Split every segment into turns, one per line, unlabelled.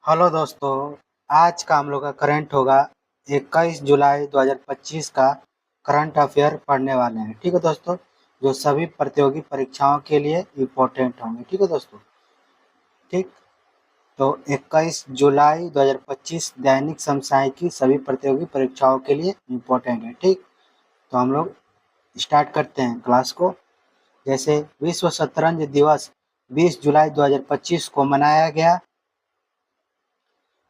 Hello दोस्तों। आज का हम लोग का करंट होगा 21 जुलाई 2025 का करंट अफेयर पढ़ने वाले हैं। ठीक है दोस्तों, जो सभी प्रतियोगी परीक्षाओं के लिए इम्पोर्टेंट होंगे। ठीक है दोस्तों। ठीक, तो 21 जुलाई 2025 दैनिक समसामयिकी सभी प्रतियोगी परीक्षाओं के लिए इम्पोर्टेंट है। ठीक, तो हम लोग स्टार्ट करते हैं क्लास को। जैसे विश्व शतरंज दिवस 20 जुलाई 2025 को मनाया गया।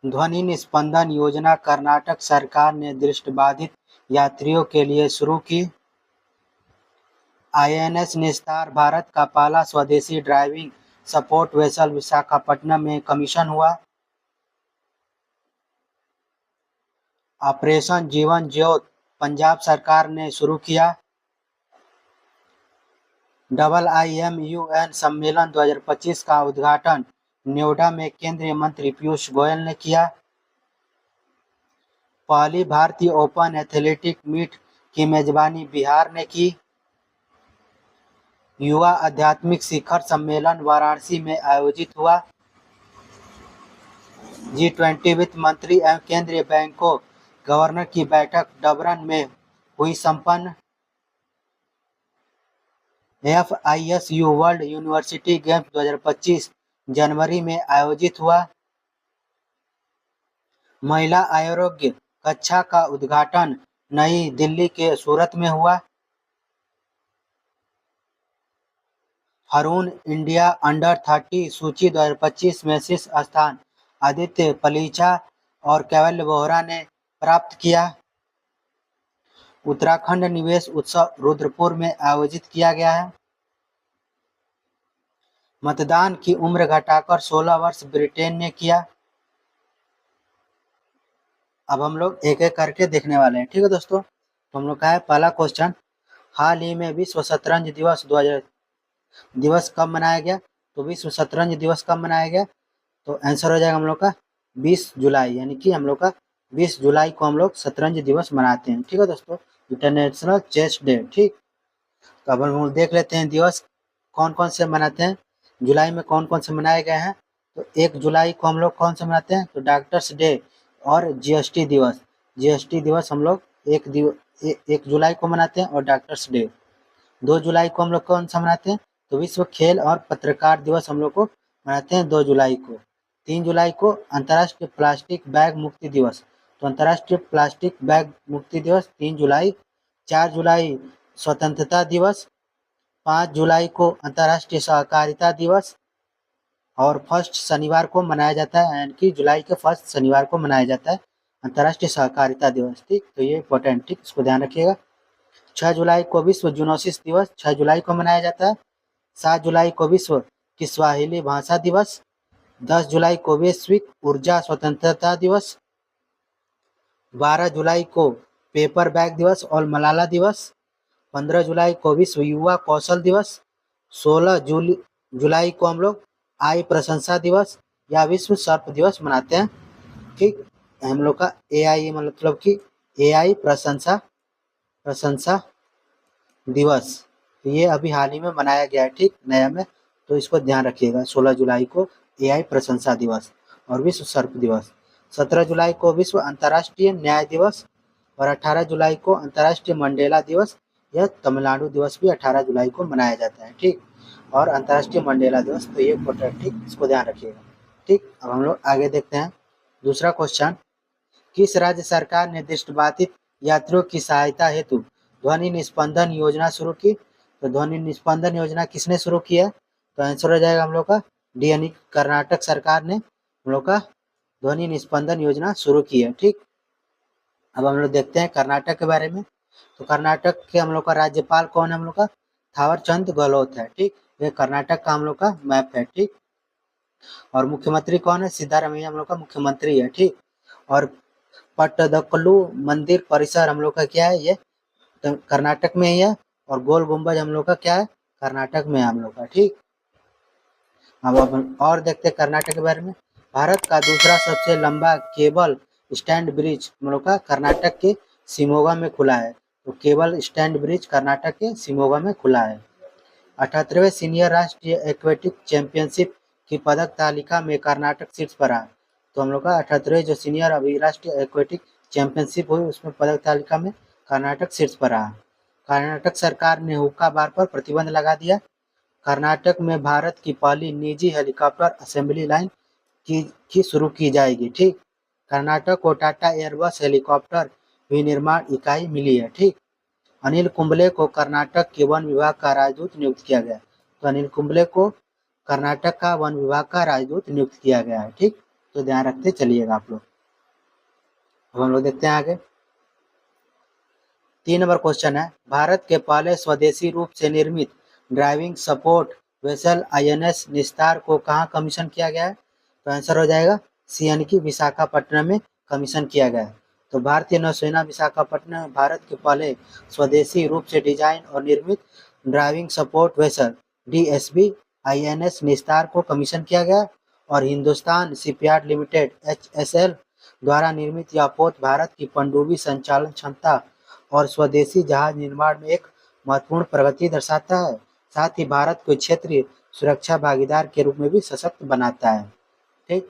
ध्वनि निस्पंदन योजना कर्नाटक सरकार ने दृष्टिबाधित यात्रियों के लिए शुरू की। आईएनएस निस्तार भारत का पहला स्वदेशी ड्राइविंग सपोर्ट वेसल विशाखापट्टनम में कमीशन हुआ। ऑपरेशन जीवन ज्योति पंजाब सरकार ने शुरू किया। IIMUN सम्मेलन 2025 का उद्घाटन नोएडा में केंद्रीय मंत्री पीयूष गोयल ने किया। पहली भारतीय ओपन एथलेटिक मीट की मेजबानी बिहार ने की। युवा आध्यात्मिक शिखर सम्मेलन वाराणसी में आयोजित हुआ। G20 वित्त मंत्री एवं केंद्रीय बैंकों गवर्नर की बैठक डबरन में हुई संपन्न। FISU वर्ल्ड यूनिवर्सिटी गेम्स 2025 जनवरी में आयोजित हुआ। महिला आरोग्य कक्षा का उद्घाटन नई दिल्ली के सूरत में हुआ। हरून इंडिया अंडर 30 सूची 2025 में शीर्ष स्थान आदित्य पलीचा और कैवल्य बोहरा ने प्राप्त किया। उत्तराखंड निवेश उत्सव रुद्रपुर में आयोजित किया गया है। मतदान की उम्र घटाकर 16 वर्ष ब्रिटेन ने किया। अब हम लोग एक एक करके देखने वाले हैं। ठीक है दोस्तों, तो हम लोग का है पहला क्वेश्चन, हाल ही में विश्व शतरंज दिवस कब मनाया गया? तो विश्व शतरंज दिवस कब मनाया गया? तो आंसर हो जाएगा हम लोग का 20 जुलाई, यानी कि हम लोग का 20 जुलाई को हम लोग शतरंज दिवस मनाते हैं। ठीक है दोस्तों, इंटरनेशनल चेस डे। ठीक, तो अब हम लोग देख लेते हैं दिवस कौन कौन से मनाते हैं, जुलाई में कौन कौन से मनाए गए हैं। तो 1 जुलाई को हम लोग कौन से मनाते हैं? तो डॉक्टर्स डे और जीएसटी दिवस। जीएसटी दिवस हम लोग 1 जुलाई को मनाते हैं और डॉक्टर्स डे 2 जुलाई को हम लोग कौन सा मनाते हैं? तो विश्व खेल और पत्रकार दिवस हम लोग को मनाते हैं 2 जुलाई को। 3 जुलाई को अंतर्राष्ट्रीय प्लास्टिक बैग मुक्ति दिवस, तो अंतर्राष्ट्रीय प्लास्टिक बैग मुक्ति दिवस 3 जुलाई। 4 जुलाई स्वतंत्रता दिवस। 5 जुलाई को अंतर्राष्ट्रीय सहकारिता दिवस और फर्स्ट शनिवार को मनाया जाता है, यानी कि जुलाई के फर्स्ट शनिवार को मनाया जाता है अंतर्राष्ट्रीय सहकारिता दिवस। ठीक, तो ये इंपॉर्टेंट, ठीक, इसको ध्यान रखिएगा। 6 जुलाई को विश्व जूनोसिस दिवस 6 जुलाई को मनाया जाता है। 7 जुलाई को विश्व किस्वाहिली भाषा दिवस। 10 जुलाई को वैश्विक ऊर्जा स्वतंत्रता दिवस। 12 जुलाई को पेपर बैग दिवस और मलाला दिवस। 15 जुलाई को विश्व युवा कौशल दिवस। 16 जुलाई को हम लोग आई प्रशंसा दिवस या विश्व सर्प दिवस मनाते हैं। ठीक, हम लोग का AI मतलब कि AI प्रशंसा दिवस, तो ये अभी हाल ही में मनाया गया है। ठीक, नया में, तो इसको ध्यान रखिएगा। 16 जुलाई को AI प्रशंसा दिवस और विश्व सर्प दिवस। 17 जुलाई को विश्व अंतर्राष्ट्रीय न्याय दिवस और 18 जुलाई को अंतर्राष्ट्रीय मंडेला दिवस। यह तमिलनाडु दिवस भी 18 जुलाई को मनाया जाता है। ठीक, और अंतर्राष्ट्रीय मंडेला दिवस, तो ये इम्पोर्टेंट, ठीक, इसको ध्यान रखिएगा। ठीक, अब हम लोग आगे देखते हैं दूसरा क्वेश्चन, किस राज्य सरकार ने दृष्टिबाधित यात्रियों की सहायता हेतु ध्वनि निस्पंदन योजना शुरू की? तो ध्वनि निस्पंदन योजना किसने शुरू की है? तो आंसर हो जाएगा हम लोग का डी, यानी कर्नाटक सरकार ने हम लोग का ध्वनि निस्पंदन योजना शुरू की है। ठीक, अब हम लोग देखते हैं कर्नाटक के बारे में। तो कर्नाटक के हम लोग का राज्यपाल कौन है? हम लोग का थावरचंद गहलोत है। ठीक, ये कर्नाटक का हम लोग का मैप है। ठीक, और मुख्यमंत्री कौन है? सिद्धारमैया हम लोग का मुख्यमंत्री है। ठीक, और पट्टदकल्लू मंदिर परिसर हम लोग का क्या है? ये तो कर्नाटक में ही है, और गोल गुंबज हम लोग का क्या है? कर्नाटक में है हम लोग का। ठीक, अब और देखते हैं कर्नाटक के बारे में। भारत का दूसरा सबसे लंबा केबल स्टैंड ब्रिज हम लोग का कर्नाटक के शिमोगा में खुला है। तो केबल स्टैंड ब्रिज कर्नाटक के शिमोगा में खुला है। 78वें सीनियर राष्ट्रीय एक्वेटिक चैंपियनशिप की पदक तालिका में कर्नाटक शीर्ष पर है। तो हम लोग का 78वें जो सीनियर अभी राष्ट्रीय एक्वेटिक चैंपियनशिप हुई उसमें पदक तालिका में कर्नाटक शीर्ष पर रहा। कर्नाटक सरकार ने हुक्का बार पर प्रतिबंध लगा दिया। कर्नाटक में भारत की पहली निजी हेलीकॉप्टर असेंबली लाइन की शुरू की जाएगी। ठीक, कर्नाटक को टाटा एयरबस हेलीकॉप्टर विनिर्माण इकाई मिली है। ठीक, अनिल कुंबले को कर्नाटक के वन विभाग का राजदूत नियुक्त किया गया। तो अनिल कुंबले को कर्नाटक का वन विभाग का राजदूत नियुक्त किया गया है। ठीक, तो ध्यान रखते चलिएगा आप लोग। अब हम लोग देखते हैं आगे। 3 नंबर क्वेश्चन है, भारत के पहले स्वदेशी रूप से निर्मित ड्राइविंग सपोर्ट वेसल आईएनएस निस्तार को कहाँ कमीशन किया गया है? तो आंसर हो जाएगा सी यानी कि विशाखापट्टनम में कमीशन किया गया है। तो भारतीय नौसेना विशाखापट्टनम में भारत के पहले स्वदेशी रूप से डिजाइन और निर्मित driving support vessel DSB INS निस्तार को कमीशन किया गया और हिंदुस्तान शिपयार्ड लिमिटेड एचएसएल द्वारा निर्मित यह पोत भारत की पनडुब्बी संचालन क्षमता और स्वदेशी जहाज निर्माण में एक महत्वपूर्ण प्रगति दर्शाता है। साथ ही भारत को क्षेत्रीय सुरक्षा भागीदार के रूप में भी सशक्त बनाता है। ठीक,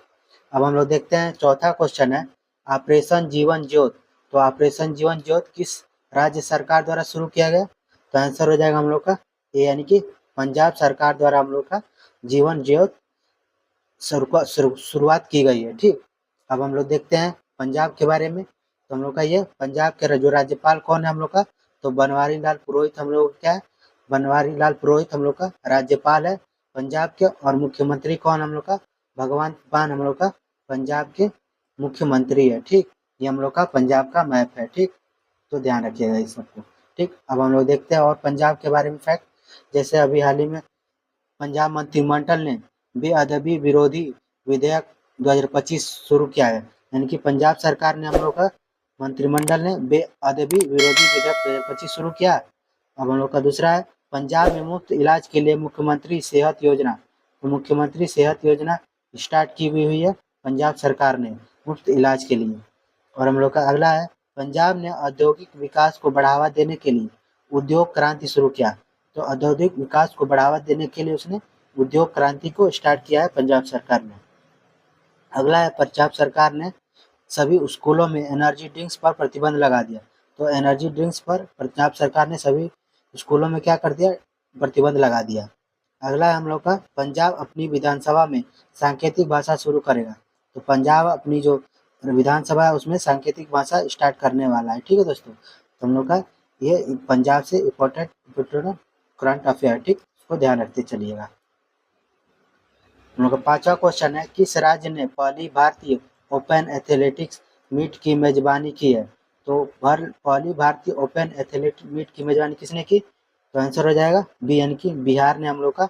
अब हम लोग देखते हैं चौथा क्वेश्चन है, ऑपरेशन जीवन ज्योत। तो ऑपरेशन जीवन ज्योत किस राज्य सरकार द्वारा शुरू किया गया? तो आंसर हो जाएगा हम लोग का ए यानी कि पंजाब सरकार द्वारा हम लोग का जीवन ज्योत शुरुआत की गई है। ठीक, अब हम लोग देखते हैं पंजाब के बारे में। तो हम लोग का ये पंजाब के जो राज्यपाल कौन है हम लोग का? तो बनवारी लाल पुरोहित हम लोग क्या है? बनवारी लाल पुरोहित हम लोग का राज्यपाल है पंजाब के। और मुख्यमंत्री कौन हम लोग का? भगवंत मान हम लोग का पंजाब के मुख्यमंत्री है। ठीक, ये हम लोग का पंजाब का मैप है। ठीक, तो ध्यान रखिएगा इस सबको। ठीक, अब हम लोग देखते हैं और पंजाब के बारे में फैक्ट। जैसे अभी हाल ही में पंजाब मंत्रिमंडल ने बेअदबी विरोधी विधेयक 2025 शुरू किया है। यानी कि पंजाब सरकार ने हम लोग का मंत्रिमंडल ने बेअदबी विरोधी विधेयक 2025 शुरू किया। अब हम लोग का दूसरा है, पंजाब में मुफ्त इलाज के लिए मुख्यमंत्री सेहत योजना। तो मुख्यमंत्री सेहत योजना स्टार्ट की हुई है पंजाब सरकार ने मुफ्त इलाज के लिए। और हम लोग का अगला है, पंजाब ने औद्योगिक विकास को बढ़ावा देने के लिए उद्योग क्रांति शुरू किया। तो औद्योगिक विकास को बढ़ावा देने के लिए उसने उद्योग क्रांति को स्टार्ट किया है पंजाब सरकार ने। अगला है, पंजाब सरकार ने सभी स्कूलों में एनर्जी ड्रिंक्स पर प्रतिबंध लगा दिया। तो एनर्जी ड्रिंक्स पर पंजाब सरकार ने सभी स्कूलों में क्या कर दिया? प्रतिबंध लगा दिया। अगला है हम लोग का, पंजाब अपनी विधानसभा में सांकेतिक भाषा शुरू करेगा। तो पंजाब अपनी जो विधानसभा है उसमें सांकेतिक भाषा स्टार्ट करने वाला है। ठीक है दोस्तों, तो हम लोग का ये पंजाब से इम्पोर्टेंट करंट अफेयर। ठीक, उसको ध्यान रखते चलिएगा। हम लोग का पांचवा क्वेश्चन है, किस राज्य ने पहली भारतीय ओपन एथलेटिक्स मीट की मेजबानी की है? तो पहली भारतीय ओपन एथलेटिक्स मीट की मेजबानी किसने की? तो आंसर हो जाएगा बी यानी कि बिहार ने हम लोग का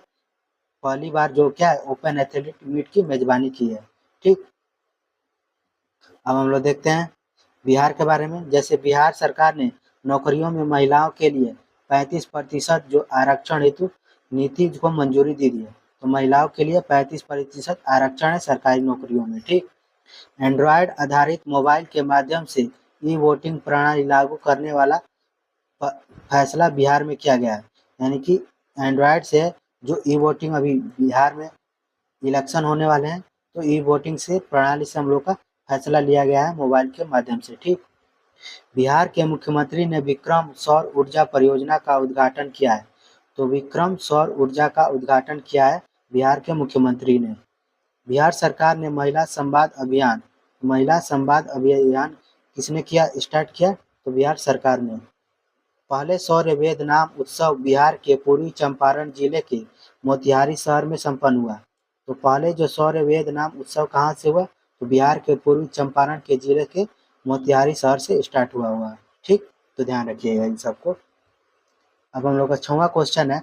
पहली बार जो क्या है ओपन एथलेटिक्स मीट की मेजबानी की है। ठीक, अब हम लोग देखते हैं बिहार के बारे में। जैसे बिहार सरकार ने नौकरियों में महिलाओं के लिए 35% जो आरक्षण हेतु नीति को मंजूरी दे दी है। तो महिलाओं के लिए 35% आरक्षण है सरकारी नौकरियों में। ठीक, एंड्रॉयड आधारित मोबाइल के माध्यम से ई वोटिंग प्रणाली लागू करने वाला फैसला बिहार में किया गया है। यानी कि एंड्रॉयड से जो ई वोटिंग अभी बिहार में इलेक्शन होने वाले हैं तो ई वोटिंग से प्रणाली से हम लोग का फैसला लिया गया है मोबाइल के माध्यम से। ठीक, बिहार के मुख्यमंत्री ने विक्रम सौर ऊर्जा परियोजना का उद्घाटन किया है। तो विक्रम सौर ऊर्जा का उद्घाटन किया है बिहार के मुख्यमंत्री ने। बिहार सरकार ने महिला संवाद अभियान किसने किया स्टार्ट किया? तो बिहार सरकार ने। पहले सौर्य वेद नाम उत्सव बिहार के पूर्वी चंपारण जिले के मोतिहारी शहर में संपन्न हुआ। तो पहले जो सौर्य वेद नाम उत्सव कहाँ से हुआ? तो बिहार के पूर्वी चंपारण के जिले के मोतिहारी शहर से स्टार्ट हुआ। ठीक, तो ध्यान रखिएगा इन सबको। अब हम लोग का 6वां क्वेश्चन है,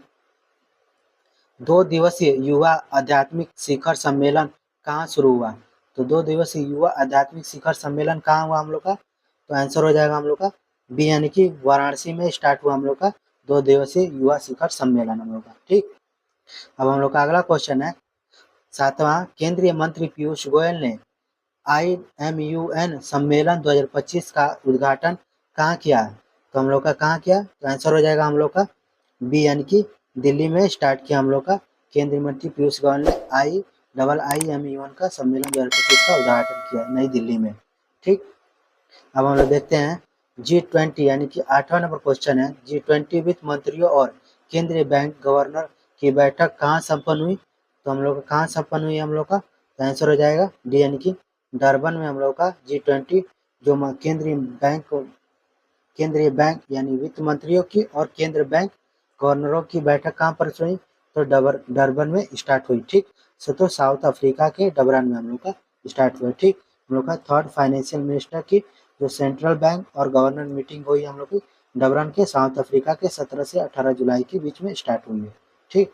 2 दिवसीय युवा आध्यात्मिक शिखर सम्मेलन कहाँ शुरू हुआ? तो 2 दिवसीय युवा आध्यात्मिक शिखर सम्मेलन कहाँ हुआ हम लोग का? तो आंसर हो जाएगा हम लोग का बी यानी कि वाराणसी में स्टार्ट हुआ हम लोग का 2 दिवसीय युवा शिखर सम्मेलन हम लोग का। ठीक, अब हम लोग का अगला क्वेश्चन है 7वां, केंद्रीय मंत्री पीयूष गोयल ने IMUN सम्मेलन 2025 का उद्घाटन कहाँ किया? तो हम लोग का कहाँ किया? तो आंसर हो जाएगा हम लोग का बी यानी कि दिल्ली में स्टार्ट किया हम लोग का केंद्रीय मंत्री पीयूष गोयल ने IIME-1 का सम्मेलन 2025 का उद्घाटन किया नई दिल्ली में। ठीक, अब हम लोग देखते हैं G20 यानी कि 8वां नंबर क्वेश्चन है, G20 वित्त मंत्रियों और केंद्रीय बैंक गवर्नर की बैठक कहाँ संपन्न हुई? तो हम लोग कहाँ संपन्न हुई हम लोग का? तो आंसर हो जाएगा डी यानी कि डरबन में हम लोग का G20 जो केंद्रीय बैंक यानी वित्त मंत्रियों की और केंद्र बैंक गवर्नरों की बैठक कहाँ पर हुई? तो डरबन में स्टार्ट हुई। ठीक, तो साउथ अफ्रीका के डबरन में हम लोग का स्टार्ट हुआ। ठीक, हम लोग का थर्ड फाइनेंशियल मिनिस्टर की जो सेंट्रल बैंक और गवर्नर मीटिंग हुई हम लोग की डबरन के साउथ अफ्रीका के 17 से 18 जुलाई के बीच में स्टार्ट हुई है। ठीक,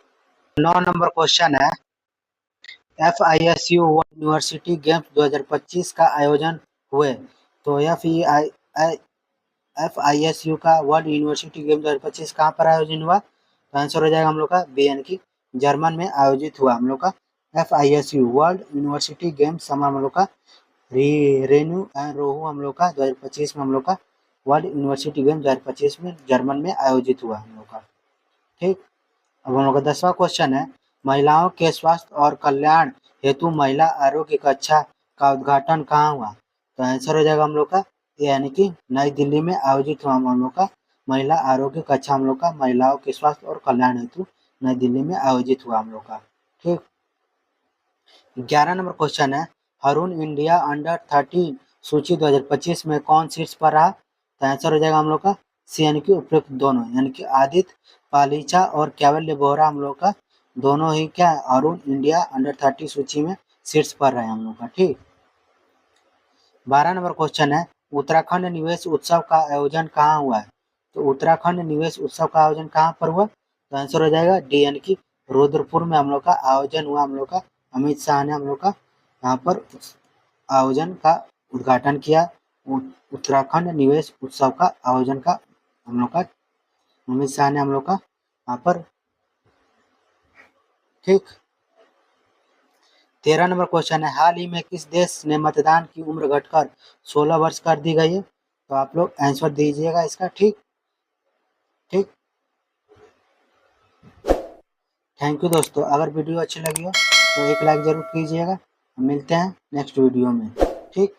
9 नंबर क्वेश्चन है, FISU वर्ल्ड यूनिवर्सिटी गेम्स 2025 का आयोजन हुए। तो FISU का वर्ल्ड यूनिवर्सिटी गेम 2025 कहाँ पर आयोजन हुआ? तो आंसर हो जाएगा हम लोग का बी यानी कि जर्मन में आयोजित हुआ हम लोग का FISU वर्ल्ड यूनिवर्सिटी गेम्स हम लोग का रेन्यू एंड रोहू हम लोग का 2025 में हम लोग का वर्ल्ड यूनिवर्सिटी गेम 2025 में जर्मन में आयोजित हुआ हम लोग का। ठीक, अब हम लोग का 10वां क्वेश्चन है, महिलाओं के स्वास्थ्य और कल्याण हेतु महिला आरोग्य कक्षा का उद्घाटन कहाँ हुआ? तो आंसर हो जाएगा हम लोग का यानी कि नई दिल्ली में आयोजित हुआ हम लोग का महिला आरोग्य कक्षा हम लोग का महिलाओं के स्वास्थ्य और कल्याण हेतु नई दिल्ली में आयोजित हुआ हम लोग का। ठीक, 11 नंबर क्वेश्चन है, हरून इंडिया अंडर 13 सूची 2025 में कौन शीर्ष पर रहा? तो आंसर हो जाएगा हम लोग का सी यानी कि उपयुक्त दोनों यानी कि आदित्य पालीचा और कैवल्य बोहरा हम लोग का दोनों ही क्या अरुण इंडिया अंडर 30 सूची में शीर्ष पर रहे हम लोग का। ठीक, 12 नंबर क्वेश्चन है, उत्तराखंड निवेश उत्सव का आयोजन कहाँ हुआ है? तो उत्तराखंड निवेश उत्सव का आयोजन कहाँ पर हुआ? तो आंसर हो जाएगा डी यानी कि रुद्रपुर में हम लोग का आयोजन हुआ हम लोग का। अमित शाह ने हम लोग का यहाँ पर आयोजन का उद्घाटन किया। उत्तराखंड निवेश उत्सव का आयोजन का हम लोग का अमित शाह ने हम लोग का यहाँ पर। ठीक, 13 नंबर क्वेश्चन है, हाल ही में किस देश ने मतदान की उम्र घटकर 16 वर्ष कर दी गई है? तो आप लोग आंसर दीजिएगा इसका। ठीक, थैंक यू दोस्तों, अगर वीडियो अच्छी लगी हो तो एक लाइक जरूर कीजिएगा। मिलते हैं नेक्स्ट वीडियो में। ठीक।